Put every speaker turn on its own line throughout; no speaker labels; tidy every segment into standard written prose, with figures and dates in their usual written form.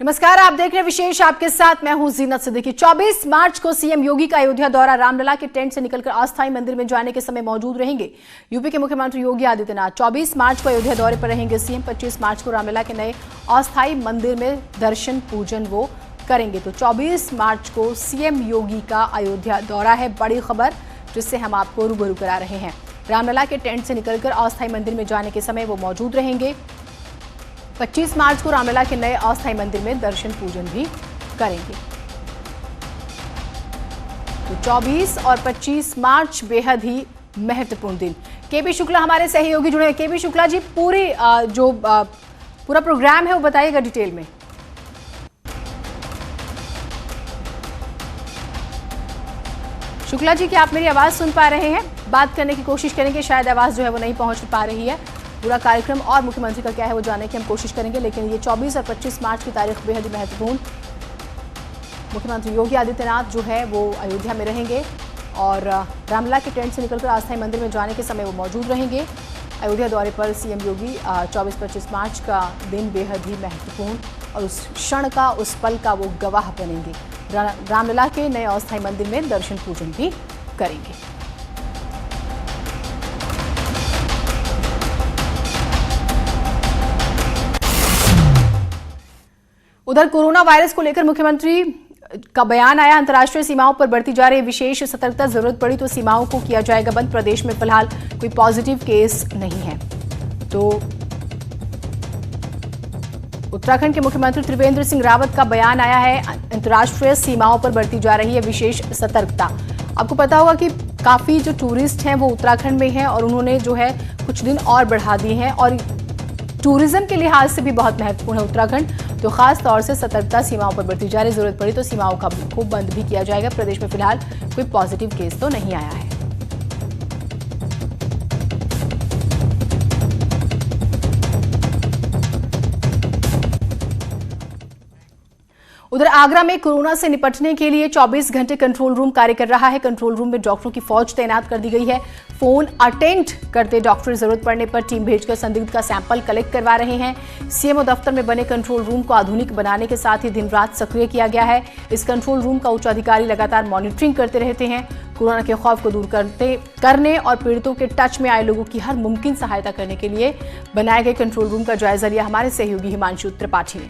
नमस्कार, आप देख रहे हैं विशेष। आपके साथ मैं हूं जीनत सिद्दीकी। 24 मार्च को सीएम योगी का अयोध्या दौरा। रामलला के टेंट से निकलकर अस्थायी मंदिर में जाने के समय मौजूद रहेंगे यूपी के मुख्यमंत्री योगी आदित्यनाथ। 24 मार्च को अयोध्या दौरे पर रहेंगे सीएम। 25 मार्च को रामलला के नए अस्थायी मंदिर में दर्शन पूजन वो करेंगे। तो 24 मार्च को सीएम योगी का अयोध्या दौरा है, बड़ी खबर जिससे हम आपको रूबरू करा रहे हैं। रामलला के टेंट से निकलकर अस्थायी मंदिर में जाने के समय वो मौजूद रहेंगे। 25 मार्च को रामलला के नए अस्थायी मंदिर में दर्शन पूजन भी करेंगे। तो 24 और 25 मार्च बेहद ही महत्वपूर्ण दिन। केपी शुक्ला हमारे सहयोगी जुड़े हैं। केपी शुक्ला जी, पूरा प्रोग्राम है वो बताइएगा डिटेल में। शुक्ला जी, क्या आप मेरी आवाज सुन पा रहे हैं? बात करने की कोशिश करेंगे, शायद आवाज जो है वो नहीं पहुंच पा रही है। पूरा कार्यक्रम और मुख्यमंत्री का क्या है वो जानने की हम कोशिश करेंगे, लेकिन ये 24 और 25 मार्च की तारीख बेहद ही महत्वपूर्ण। मुख्यमंत्री योगी आदित्यनाथ जो है वो अयोध्या में रहेंगे और रामलला के टेंट से निकलकर अस्थायी मंदिर में जाने के समय वो मौजूद रहेंगे। अयोध्या दौरे पर सीएम योगी 24-25 मार्च का दिन बेहद ही महत्वपूर्ण और उस क्षण का, उस पल का वो गवाह बनेंगे। रामलला के नए अस्थायी मंदिर में दर्शन पूजन भी करेंगे। उधर कोरोना वायरस को लेकर मुख्यमंत्री का बयान आया। अंतर्राष्ट्रीय सीमाओं पर बढ़ती जा रही विशेष सतर्कता, जरूरत पड़ी तो सीमाओं को किया जाएगा बंद। प्रदेश में फिलहाल कोई पॉजिटिव केस नहीं है। तो उत्तराखंड के मुख्यमंत्री त्रिवेंद्र सिंह रावत का बयान आया है। अंतर्राष्ट्रीय सीमाओं पर बढ़ती जा रही है विशेष सतर्कता। आपको पता होगा कि काफी जो टूरिस्ट हैं वो उत्तराखंड में हैं और उन्होंने जो है कुछ दिन और बढ़ा दिए हैं और टूरिज्म के लिहाज से भी बहुत महत्वपूर्ण है उत्तराखंड। तो खास तौर से सतर्कता सीमाओं पर बढ़ती जा रही, जरूरत पड़ी तो सीमाओं को बंद भी किया जाएगा। प्रदेश में फिलहाल कोई पॉजिटिव केस तो नहीं आया है। उधर आगरा में कोरोना से निपटने के लिए 24 घंटे कंट्रोल रूम कार्य कर रहा है। कंट्रोल रूम में डॉक्टरों की फौज तैनात कर दी गई है। फोन अटेंड करते डॉक्टर जरूरत पड़ने पर टीम भेजकर संदिग्ध का सैंपल कलेक्ट करवा रहे हैं। सीएमओ दफ्तर में बने कंट्रोल रूम को आधुनिक बनाने के साथ ही दिन रात सक्रिय किया गया है। इस कंट्रोल रूम का उच्च अधिकारी लगातार मॉनिटरिंग करते रहते हैं। कोरोना के खौफ को दूर करने और पीड़ितों के टच में आए लोगों की हर मुमकिन सहायता करने के लिए बनाए गए कंट्रोल रूम का जायजा लिया हमारे सहयोगी हिमांशु त्रिपाठी ने।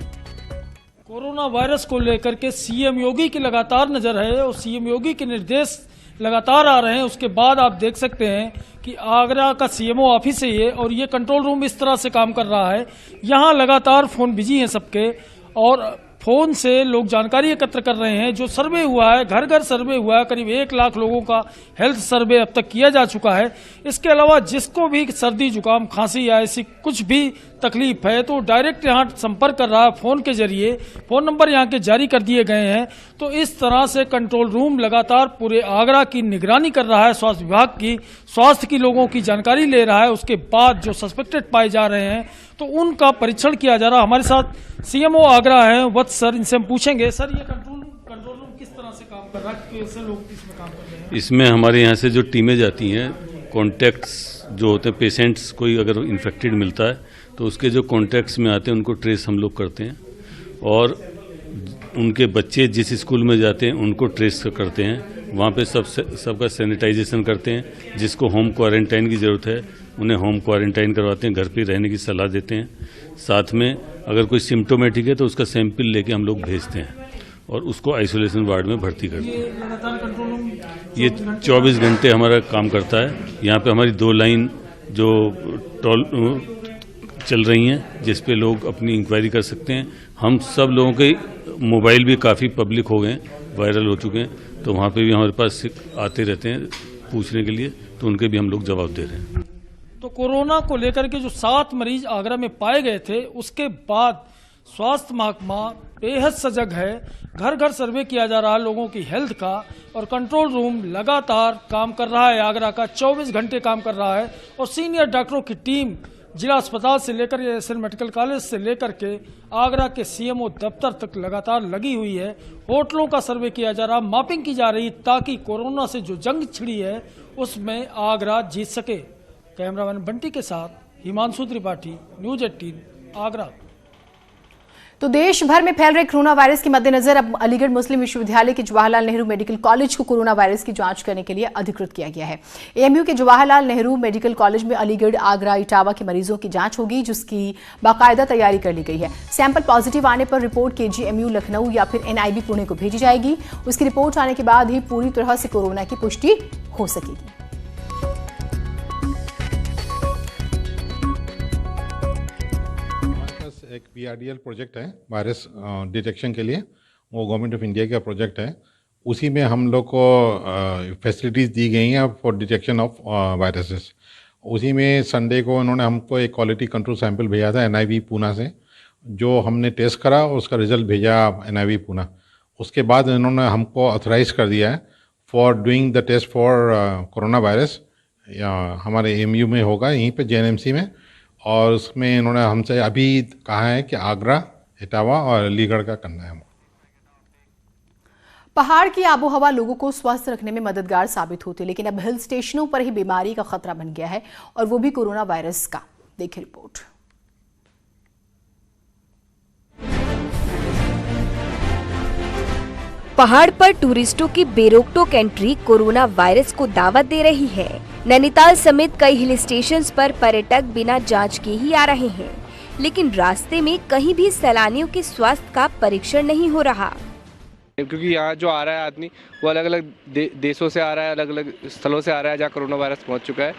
कोरोना वायरस को लेकर के सीएम योगी की लगातार नजर है और सीएम योगी के निर्देश लगातार आ रहे हैं। उसके बाद आप देख सकते हैं कि आगरा का सीएमओ ऑफिस है ये, और ये कंट्रोल रूम इस तरह से काम कर रहा है। यहाँ लगातार फोन बिजी हैं सबके और फोन से लोग जानकारी एकत्र कर रहे हैं। जो सर्वे हुआ है, घर घर सर्वे हुआ है, करीब 1 लाख लोगों का हेल्थ सर्वे अब तक किया जा चुका है। इसके अलावा जिसको भी सर्दी जुकाम खांसी या ऐसी कुछ भी तकलीफ है तो डायरेक्ट यहाँ संपर्क कर रहा है फोन के जरिए। फोन नंबर यहाँ के जारी कर दिए गए हैं। तो इस तरह से कंट्रोल रूम लगातार पूरे आगरा की निगरानी कर रहा है। स्वास्थ्य विभाग की स्वास्थ्य की लोगों की जानकारी ले रहा है। उसके बाद जो सस्पेक्टेड पाए जा रहे हैं तो उनका परीक्षण किया जा रहा है। हमारे साथ सीएमओ आगरा हैं वत्स सर, इनसे हम पूछेंगे, सर ये कंट्रोल रूम किस तरह से काम कर रहा है, कैसे लोग इसमें काम कर रहे हैं?
इसमें हमारे यहाँ से जो टीमें जाती हैं, कॉन्टैक्ट्स जो होते हैं, पेशेंट्स कोई अगर इन्फेक्टेड मिलता है तो उसके जो कॉन्टैक्ट्स में आते हैं उनको ट्रेस हम लोग करते हैं और उनके बच्चे जिस स्कूल में जाते हैं उनको ट्रेस करते हैं। वहाँ पे सबका सैनिटाइजेशन करते हैं। जिसको होम क्वारंटाइन की ज़रूरत है उन्हें होम क्वारंटाइन करवाते हैं, घर पे रहने की सलाह देते हैं। साथ में अगर कोई सिम्टोमेटिक है तो उसका सैंपल लेके हम लोग भेजते हैं और उसको आइसोलेशन वार्ड में भर्ती करते हैं। ये 24 घंटे हमारा काम करता है। यहाँ पे हमारी 2 लाइन जो चल रही हैं जिस पे लोग अपनी इंक्वायरी कर सकते हैं। हम सब लोगों के मोबाइल भी काफ़ी पब्लिक हो गए हैं, वायरल हो चुके हैं, तो वहाँ पे भी हमारे पास आते रहते हैं पूछने के लिए, तो उनके भी हम लोग जवाब दे रहे हैं।
तो कोरोना को लेकर के जो 7 मरीज आगरा में पाए गए थे उसके बाद स्वास्थ्य महकमा बेहद सजग है। घर घर सर्वे किया जा रहा है लोगों की हेल्थ का और कंट्रोल रूम लगातार काम कर रहा है। आगरा का 24 घंटे काम कर रहा है और सीनियर डॉक्टरों की टीम जिला अस्पताल से लेकर एसएन मेडिकल कॉलेज से लेकर के आगरा के सीएमओ दफ्तर तक लगातार लगी हुई है। होटलों का सर्वे किया जा रहा, मापिंग की जा रही ताकि कोरोना से जो जंग छिड़ी है उसमें आगरा जीत सके। कैमरामैन बंटी के साथ हिमांशु त्रिपाठी, न्यूज़ 18 आगरा।
तो देश भर में फैल रहे कोरोना वायरस के मद्देनजर अब अलीगढ़ मुस्लिम विश्वविद्यालय के जवाहरलाल नेहरू मेडिकल कॉलेज को कोरोना वायरस की जांच करने के लिए अधिकृत किया गया है। एएमयू के जवाहरलाल नेहरू मेडिकल कॉलेज में अलीगढ़, आगरा, इटावा के मरीजों की जांच होगी, जिसकी बाकायदा तैयारी कर ली गई है। सैंपल पॉजिटिव आने पर रिपोर्ट केजीएमयू लखनऊ या फिर एनआईबी पुणे को भेजी जाएगी। उसकी रिपोर्ट आने के बाद ही पूरी तरह से कोरोना की पुष्टि हो सकेगी।
एक PRDL प्रोजेक्ट है वायरस डिटेक्शन के लिए, वो गवर्नमेंट ऑफ इंडिया का प्रोजेक्ट है। उसी में हम लोग को फैसिलिटीज़ दी गई हैं फॉर डिटेक्शन ऑफ वायरसेस। उसी में संडे को उन्होंने हमको एक क्वालिटी कंट्रोल सैंपल भेजा था NIV पूना से, जो हमने टेस्ट करा और उसका रिजल्ट भेजा NIV पूना। उसके बाद इन्होंने हमको ऑथराइज कर दिया है for doing the test for corona virus. हमारे AMU में होगा, यहीं पे JNMC में, और उसमें इन्होंने हमसे अभी कहा है कि आगरा, इटावा और अलीगढ़ का करना है।
पहाड़ की आबोहवा लोगों को स्वस्थ रखने में मददगार साबित होती है, लेकिन अब हिल स्टेशनों पर ही बीमारी का खतरा बन गया है, और वो भी कोरोना वायरस का। देखिए रिपोर्ट।
पहाड़ पर टूरिस्टों की बेरोक-टोक एंट्री कोरोना वायरस को दावत दे रही है। नैनीताल समेत कई हिल स्टेशंस पर पर्यटक बिना जांच के ही आ रहे हैं, लेकिन रास्ते में कहीं भी सैलानियों के स्वास्थ्य का परीक्षण नहीं हो रहा।
क्योंकि यहाँ जो आ रहा है आदमी, वो अलग अलग देशों से आ रहा है, अलग अलग स्थलों से आ रहा है जहाँ कोरोना वायरस पहुँच चुका है।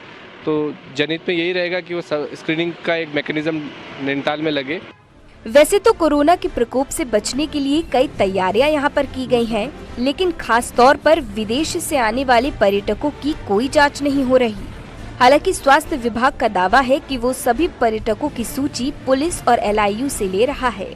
तो जनहित में यही रहेगा कि वो स्क्रीनिंग का एक मैकेनिज्म नैनीताल में लगे।
वैसे तो कोरोना के प्रकोप से बचने के लिए कई तैयारियां यहाँ पर की गई हैं, लेकिन खास तौर पर विदेश से आने वाले पर्यटकों की कोई जांच नहीं हो रही। हालांकि स्वास्थ्य विभाग का दावा है कि वो सभी पर्यटकों की सूची पुलिस और LIU से ले रहा है।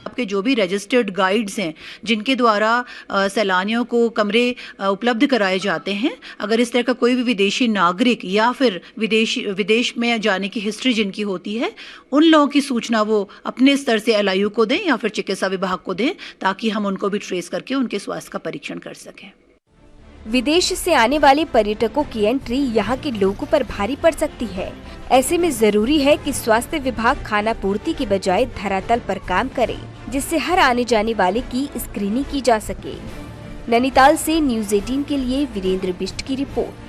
आपके जो भी रजिस्टर्ड गाइड्स हैं, जिनके द्वारा सैलानियों को कमरे उपलब्ध कराए जाते हैं, अगर इस तरह का कोई भी विदेशी नागरिक या फिर विदेश में जाने की हिस्ट्री जिनकी होती है, उन लोगों की सूचना वो अपने स्तर से LIU को दें या फिर चिकित्सा विभाग को दें, ताकि हम उनको भी ट्रेस करके उनके स्वास्थ्य का परीक्षण कर सकें।
विदेश से आने वाले पर्यटकों की एंट्री यहाँ के लोगों पर भारी पड़ सकती है। ऐसे में जरूरी है कि स्वास्थ्य विभाग खाना पूर्ति की बजाय धरातल पर काम करे, जिससे हर आने जाने वाले की स्क्रीनिंग की जा सके। नैनीताल से न्यूज़ 18 के लिए वीरेंद्र बिष्ट की रिपोर्ट।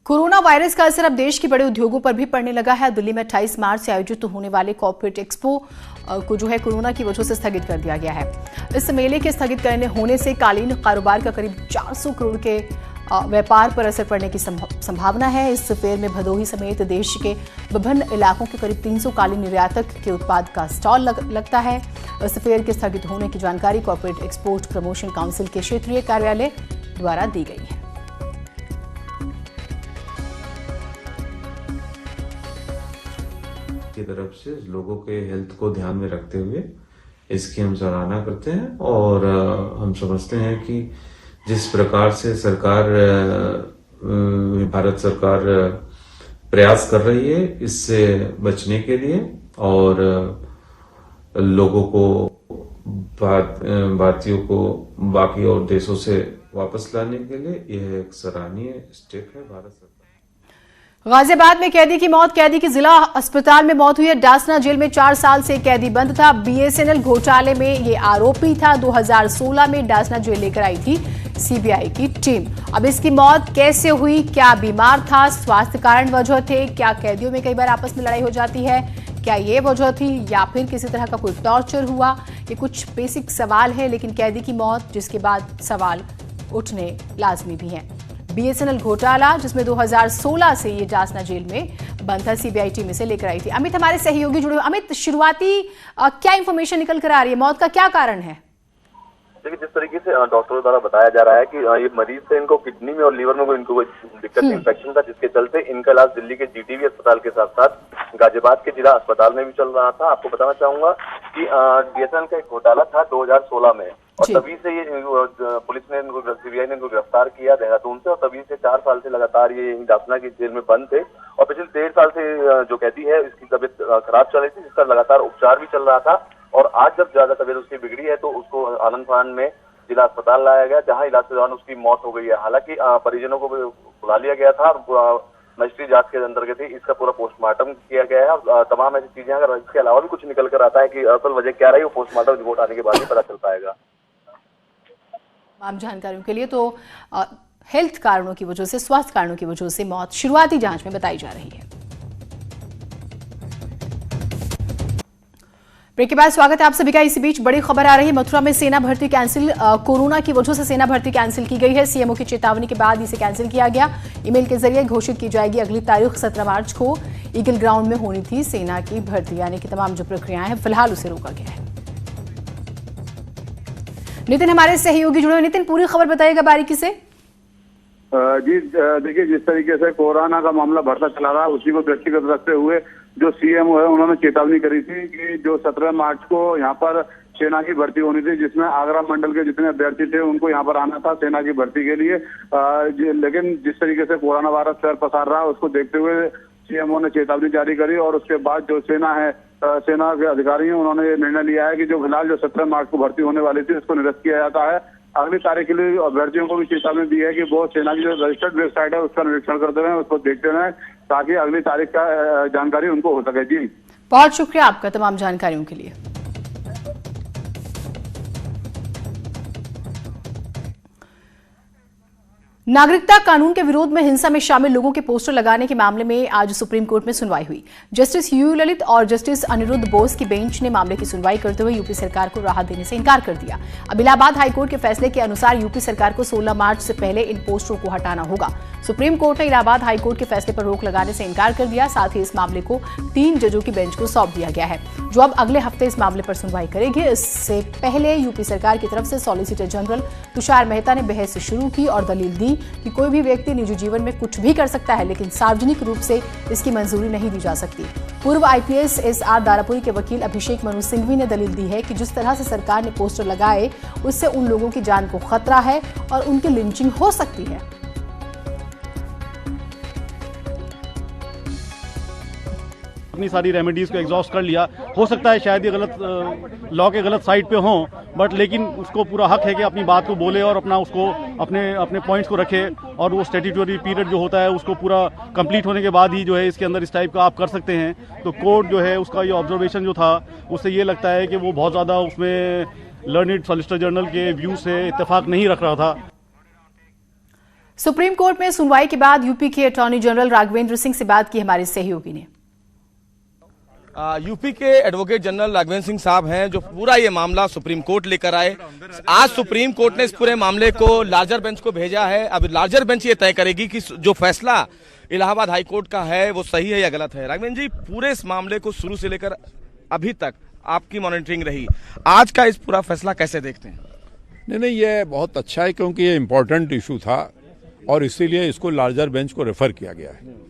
कोरोना वायरस का असर अब देश के बड़े उद्योगों पर भी पड़ने लगा है। दिल्ली में 28 मार्च से आयोजित होने वाले कॉर्पोरेट एक्सपो को जो है कोरोना की वजह से स्थगित कर दिया गया है। इस मेले के स्थगित होने से कालीन कारोबार का करीब 400 करोड़ के व्यापार पर असर पड़ने की संभावना है। इस फेयर में भदोही समेत देश के विभिन्न इलाकों के करीब 300 कालीन निर्यातक के उत्पाद का स्टॉल लगता है। इस फेयर के स्थगित होने की जानकारी कॉर्पोरेट एक्सपोर्ट प्रमोशन काउंसिल के क्षेत्रीय कार्यालय द्वारा दी गई है।
की तरफ से लोगों के हेल्थ को ध्यान में रखते हुए इसकी हम सराहना करते हैं, और हम समझते हैं कि जिस प्रकार से भारत सरकार प्रयास कर रही है इससे बचने के लिए और लोगों को, भारतीयों को बाकी और देशों से वापस लाने के लिए यह एक सराहनीय स्टेप है भारत सरकार।
गाजियाबाद में कैदी की मौत। कैदी की जिला अस्पताल में मौत हुई है। डासना जेल में 4 साल से कैदी बंद था। BSNL घोटाले में ये आरोपी था। 2016 में डासना जेल लेकर आई थी CBI की टीम। अब इसकी मौत कैसे हुई? क्या बीमार था? स्वास्थ्य कारण वजह थे? क्या कैदियों में कई बार आपस में लड़ाई हो जाती है? क्या ये वजह थी या फिर किसी तरह का कोई टॉर्चर हुआ? ये कुछ बेसिक सवाल है, लेकिन कैदी की मौत जिसके बाद सवाल उठने लाजमी भी हैं। BSNL घोटाला जिसमें 2016 से ये डासना जेल में बंद था, CBI टीम इसे लेकर आई थी। अमित हमारे सहयोगी जुड़े हुए। अमित, शुरुआती क्या इंफॉर्मेशन निकल कर आ रही है? मौत का क्या कारण है?
देखिए, जिस तरीके से डॉक्टरों द्वारा बताया जा रहा है कि ये मरीज से इनको किडनी में और लीवर में इनको कोई दिक्कत इंफेक्शन था, जिसके चलते इनका इलाज दिल्ली के GTV अस्पताल के साथ साथ गाजियाबाद के जिला अस्पताल में भी चल रहा था। आपको बताना चाहूंगा कि BSNL का एक घोटाला था 2016 में, और तभी से ये पुलिस ने CBI ने इनको गिरफ्तार किया देहरादून से, और तभी से 4 साल से लगातार ये डासना की जेल में बंद थे। और पिछले 1.5 साल से जो कैदी है इसकी तबीयत खराब चल रही थी, जिसका लगातार उपचार भी चल रहा था। और आज जब ज्यादा तबीयत उसकी बिगड़ी है तो उसको आनंद फान में जिला अस्पताल लाया गया, जहां इलाज के दौरान उसकी मौत हो गई है। हालांकि परिजनों को बुला लिया गया था, मजिस्ट्रेट जांच के अंतर्गत ही इसका पूरा पोस्टमार्टम किया गया है। और तमाम ऐसी चीजें, अगर इसके अलावा भी कुछ निकल कर आता है कि असल वजह क्या रही, वो पोस्टमार्टम रिपोर्ट आने के बाद ही पता चल पाएगा।
तमाम जानकारियों के लिए तो हेल्थ कारणों की वजह से, स्वास्थ्य कारणों की वजह से मौत शुरुआती जांच में बताई जा रही है। ब्रेक के बाद स्वागत है आप सभी का। इसी बीच बड़ी खबर आ रही है, मथुरा में सेना भर्ती कैंसिल। कोरोना की वजह से सेना भर्ती कैंसिल की गई है। सीएमओ की चेतावनी के बाद इसे कैंसिल किया गया। ईमेल के जरिए घोषित की जाएगी अगली तारीख 17 मार्च को ईगल ग्राउंड में होनी थी सेना की भर्ती, यानी कि तमाम जो प्रक्रियाएं हैं फिलहाल उसे रोका गया है। नितिन हमारे सहयोगी जुड़े हुए। नितिन, पूरी खबर बताइएगा बारीकी से।
जी देखिए, जिस तरीके से कोरोना का मामला बढ़ता चला रहा है उसी को दृष्टिगत रखते हुए जो सीएमओ है उन्होंने चेतावनी करी थी कि जो 17 मार्च को यहाँ पर सेना की भर्ती होनी थी, जिसमें आगरा मंडल के जितने अभ्यर्थी थे उनको यहाँ पर आना था सेना की भर्ती के लिए। लेकिन जिस तरीके से कोरोना वायरस शहर पसार रहा है उसको देखते हुए सीएमओ ने चेतावनी जारी करी और उसके बाद जो सेना के अधिकारी हैं उन्होंने ये निर्णय लिया है कि जो फिलहाल जो 17 मार्च को भर्ती होने वाली थी उसको निरस्त किया जाता है। अगली तारीख के लिए अभ्यर्थियों को भी चेतावनी दी है कि वो सेना की जो रजिस्टर्ड वेबसाइट है उसका निरीक्षण करते रहें, उसको देखते रहें ताकि अगली तारीख का जानकारी उनको हो सके। जी
बहुत शुक्रिया आपका तमाम जानकारियों के लिए। नागरिकता कानून के विरोध में हिंसा में शामिल लोगों के पोस्टर लगाने के मामले में आज सुप्रीम कोर्ट में सुनवाई हुई। जस्टिस यू ललित और जस्टिस अनिरुद्ध बोस की बेंच ने मामले की सुनवाई करते हुए यूपी सरकार को राहत देने से इनकार कर दिया। अब इलाहाबाद हाईकोर्ट के फैसले के अनुसार यूपी सरकार को 16 मार्च से पहले इन पोस्टरों को हटाना होगा। सुप्रीम कोर्ट ने इलाहाबाद हाईकोर्ट के फैसले पर रोक लगाने से इनकार कर दिया। साथ ही इस मामले को 3 जजों की बेंच को सौंप दिया गया है, जो अब अगले हफ्ते इस मामले पर सुनवाई करेगी। इससे पहले यूपी सरकार की तरफ से सॉलिसिटर जनरल तुषार मेहता ने बहस शुरू की और दलील दी कि कोई भी व्यक्ति निजी जीवन में कुछ भी कर सकता है, लेकिन सार्वजनिक रूप से इसकी मंजूरी नहीं दी जा सकती। पूर्व आईपीएस एसआर दारापुरी के वकील अभिषेक मनु सिंघवी ने दलील दी है कि जिस तरह से सरकार ने पोस्टर लगाए उससे उन लोगों की जान को खतरा है और उनकी लिंचिंग हो सकती है।
अपनी सारी रेमेडीज को एग्जॉस्ट कर लिया। हो सकता है शायद ये गलत लॉ के गलत साइड पे हों, बट लेकिन उसको पूरा हक है कि अपनी बात को बोले और अपना उसको अपने पॉइंट्स को रखे और वो स्टैट्यूटरी पीरियड जो होता है उसको पूरा कंप्लीट होने के बाद ही जो है इसके अंदर इस टाइप का आप कर सकते हैं। तो कोर्ट जो है उसका ये ऑब्जर्वेशन जो था उससे ये लगता है कि वो बहुत ज़्यादा उसमें लर्निड सॉलिसिटर जनरल के व्यू से इत्तेफाक नहीं रख रहा था।
सुप्रीम कोर्ट में सुनवाई के बाद यूपी के अटॉर्नी जनरल राघवेंद्र सिंह से बात की हमारे सहयोगी ने।
यूपी के एडवोकेट जनरल राघवेंद्र सिंह साहब हैं जो पूरा ये मामला सुप्रीम कोर्ट लेकर आए। आज सुप्रीम कोर्ट ने इस पूरे मामले को लार्जर बेंच को भेजा है। अब लार्जर बेंच ये तय करेगी कि जो फैसला इलाहाबाद हाई कोर्ट का है वो सही है या गलत है। राघवेंद्र जी, पूरे इस मामले को शुरू से लेकर अभी तक आपकी मॉनिटरिंग रही, आज का इस पूरा फैसला कैसे देखते हैं?
नहीं, ये बहुत अच्छा है क्योंकि ये इम्पोर्टेंट इशू था और इसीलिए इसको लार्जर बेंच को रेफर किया गया है।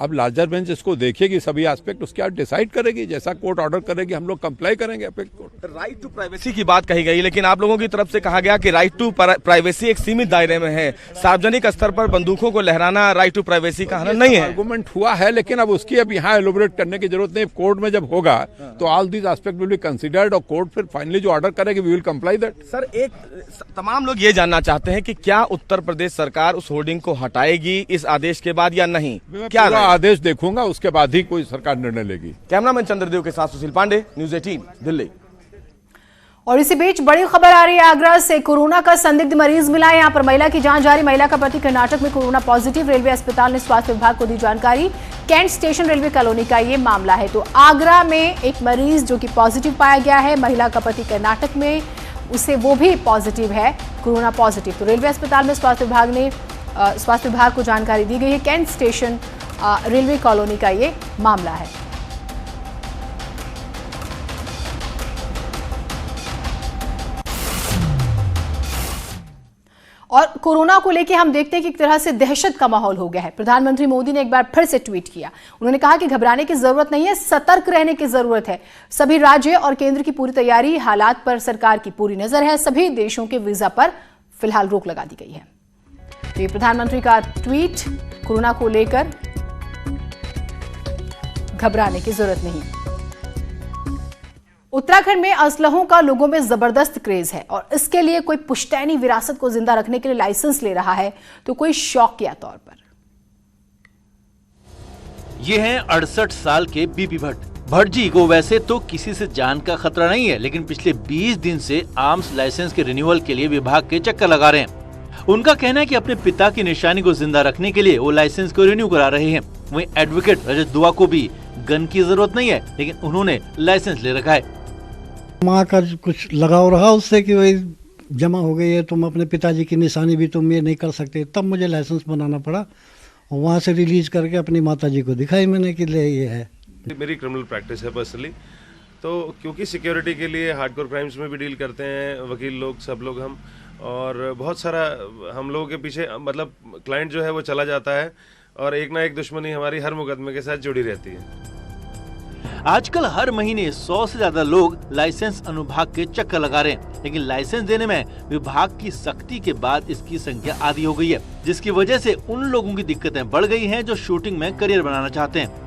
अब लार्जर बेंच इसको देखेगी, सभी एस्पेक्ट उसके बाद डिसाइड करेगी, जैसा कोर्ट ऑर्डर करेगी हम लोग कंप्लाई करेंगे। Apex court
right to privacy की बात कही गई, लेकिन आप लोगों की तरफ से कहा गया कि राइट टू प्राइवेसी एक सीमित दायरे में है, सार्वजनिक स्तर पर बंदूकों को लहराना राइट टू प्राइवेसी का हनन नहीं है।
आर्गुमेंट हुआ है, लेकिन अब उसकी अब यहाँ एलोबरेट करने की जरूरत नहीं। कोर्ट में जब होगा तो all these aspect will be considered और कोर्ट फिर फाइनली जो ऑर्डर करेगी we will comply that.
Sir, तमाम लोग ये जानना चाहते हैं कि क्या उत्तर प्रदेश सरकार उस होर्डिंग को हटाएगी इस आदेश के बाद या नहीं? क्या
आदेश देखूंगा, उसके बाद ही कोई सरकार निर्णय लेगी।
कैमरामैन चंद्रदेव के साथ सुशील पांडे, न्यूज़ 18 दिल्ली।
और इसी बीच बड़ी खबर आ रही है आगरा से। कोरोना का संदिग्ध मरीज मिला है। यहाँ पर महिला की जांच जारी। महिला का पति कर्नाटक में कोरोना पॉजिटिव। रेलवे अस्पताल ने स्वास्थ्य विभाग को दी जानकारी। कैंट स्टेशन रेलवे कॉलोनी का ये मामला है। तो आगरा में एक मरीज जो कि पॉजिटिव पाया गया है, महिला का पति कर्नाटक में, उसे वो भी पॉजिटिव है, कोरोना पॉजिटिव। तो रेलवे अस्पताल में स्वास्थ्य विभाग को जानकारी दी गई है। कैंट स्टेशन रेलवे कॉलोनी का ये मामला है। और कोरोना को लेकर हम देखते हैं कि एक तरह से दहशत का माहौल हो गया है। प्रधानमंत्री मोदी ने एक बार फिर से ट्वीट किया। उन्होंने कहा कि घबराने की जरूरत नहीं है, सतर्क रहने की जरूरत है। सभी राज्य और केंद्र की पूरी तैयारी, हालात पर सरकार की पूरी नजर है। सभी देशों के वीजा पर फिलहाल रोक लगा दी गई है। तो ये प्रधानमंत्री का ट्वीट, कोरोना को लेकर घबराने की जरूरत नहीं। उत्तराखंड में असलहों का लोगों में जबरदस्त क्रेज है और इसके लिए कोई पुश्तैनी विरासत को जिंदा रखने के लिए लाइसेंस ले रहा है तो कोई शौकिया तौर पर।
ये हैं 68 साल के बीपी भट्ट। भट्ट जी को वैसे तो किसी से जान का खतरा नहीं है, लेकिन पिछले 20 दिन से आर्म्स लाइसेंस के रिन्यूअल के लिए विभाग के चक्कर लगा रहे हैं। उनका कहना है कि अपने पिता की निशानी को जिंदा रखने के लिए वो लाइसेंस को रिन्यू करा रहे हैं। वहीं एडवोकेट रजत दुआ को भी गन की जरूरत नहीं है, लेकिन उन्होंने लाइसेंस ले रखा है।
माँ का कुछ लगाव रहा उससे कि वही जमा हो गई है, तुम अपने पिताजी की निशानी भी तुम ये नहीं कर सकते, तब मुझे लाइसेंस बनाना पड़ा। वहाँ से रिलीज करके अपनी माताजी को दिखाई मैंने कि ले ये है।
मेरी क्रिमिनल प्रैक्टिस है पर्सनली, तो क्योंकि सिक्योरिटी के लिए हार्डकोर क्राइम्स में भी डील करते हैं वकील लोग, सब लोग हम, और बहुत सारा हम लोगों के पीछे मतलब क्लाइंट जो है वो चला जाता है और एक ना एक दुश्मनी हमारी हर मुकदमे के साथ जुड़ी रहती है।
आजकल हर महीने 100 से ज्यादा लोग लाइसेंस अनुभाग के चक्कर लगा रहे हैं, लेकिन लाइसेंस देने में विभाग की सख्ती के बाद इसकी संख्या आधी हो गई है, जिसकी वजह से उन लोगों की दिक्कतें बढ़ गई हैं जो शूटिंग में करियर बनाना चाहते हैं।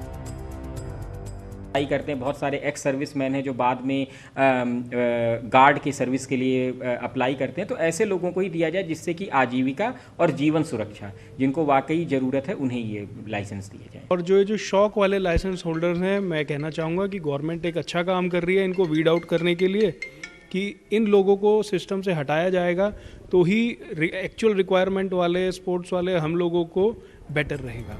करते हैं बहुत सारे एक्स सर्विसमैन हैं जो बाद में गार्ड की सर्विस के लिए अप्लाई करते हैं, तो ऐसे लोगों को ही दिया जाए जिससे कि आजीविका और जीवन सुरक्षा जिनको वाकई ज़रूरत है उन्हें ये लाइसेंस दिए जाए।
और जो शौक वाले लाइसेंस होल्डर्स हैं, मैं कहना चाहूँगा कि गवर्नमेंट एक अच्छा काम कर रही है इनको वीड आउट करने के लिए, कि इन लोगों को सिस्टम से हटाया जाएगा तो ही एक्चुअल रिक्वायरमेंट वाले स्पोर्ट्स वाले हम लोगों को बेटर रहेगा।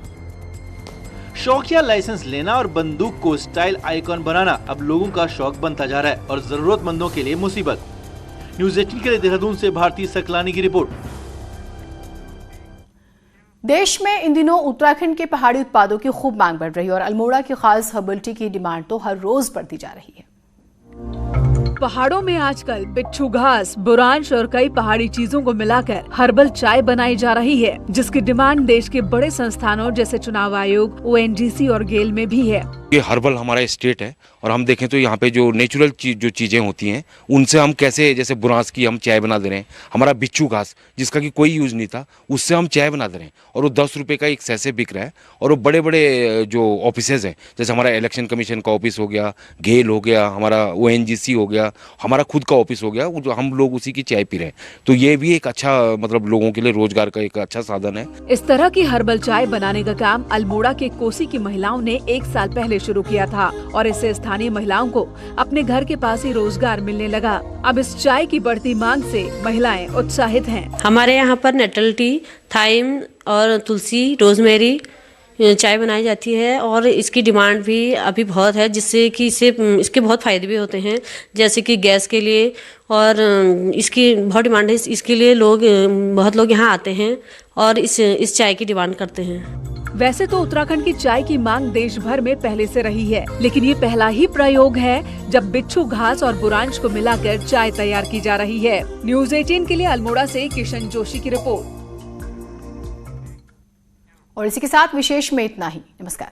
शौकिया लाइसेंस लेना और बंदूक को स्टाइल आइकॉन बनाना अब लोगों का शौक बनता जा रहा है और जरूरतमंदों के लिए मुसीबत। न्यूज़ 18 के लिए देहरादून से भारती सकलानी की रिपोर्ट।
देश में इन दिनों उत्तराखंड के पहाड़ी उत्पादों की खूब मांग बढ़ रही है और अल्मोड़ा की खास हर्बल टी की डिमांड तो हर रोज बढ़ती जा रही है।
पहाड़ों में आजकल बिच्छू घास, बुरांश और कई पहाड़ी चीजों को मिलाकर हर्बल चाय बनाई जा रही है, जिसकी डिमांड देश के बड़े संस्थानों जैसे चुनाव आयोग, ONGC और गेल में भी है।
ये हर्बल हमारा स्टेट है और हम देखें तो यहाँ पे जो नेचुरल जो चीज़ें होती हैं उनसे हम कैसे, जैसे बुरांस की हम चाय बना दे रहे हैं, हमारा बिच्छू घास जिसका कि कोई यूज़ नहीं था उससे हम चाय बना दे रहे हैं और वो 10 रुपये का एक सैसे बिक रहा है। और वो बड़े बड़े जो ऑफिसेज हैं, जैसे हमारा इलेक्शन कमीशन का ऑफिस हो गया, गेल हो गया, हमारा ONGC हो गया, हमारा खुद का ऑफिस हो गया, हम लोग उसी की चाय पी रहे हैं। तो ये भी एक अच्छा मतलब लोगों के लिए रोजगार का एक अच्छा साधन है।
इस तरह की हर्बल चाय बनाने का काम अल्मोड़ा के कोसी की महिलाओं ने 1 साल पहले शुरू किया था और इससे स्थानीय महिलाओं को अपने घर के पास ही रोजगार मिलने लगा। अब इस चाय की बढ़ती मांग से महिलाएं उत्साहित हैं।
हमारे यहाँ पर नेटल टी, थाइम और तुलसी, रोजमेरी चाय बनाई जाती है और इसकी डिमांड भी अभी बहुत है, जिससे कि इसके बहुत फ़ायदे भी होते हैं, जैसे कि गैस के लिए, और इसकी बहुत डिमांड है। इसके लिए बहुत लोग यहाँ आते हैं और इस चाय की डिमांड करते हैं।
वैसे तो उत्तराखंड की चाय की मांग देश भर में पहले से रही है, लेकिन ये पहला ही प्रयोग है जब बिच्छू घास और बुरांश को मिलाकर चाय तैयार की जा रही है। न्यूज़ 18 के लिए अल्मोड़ा से किशन जोशी की रिपोर्ट।
और इसी के साथ विशेष में इतना ही। नमस्कार।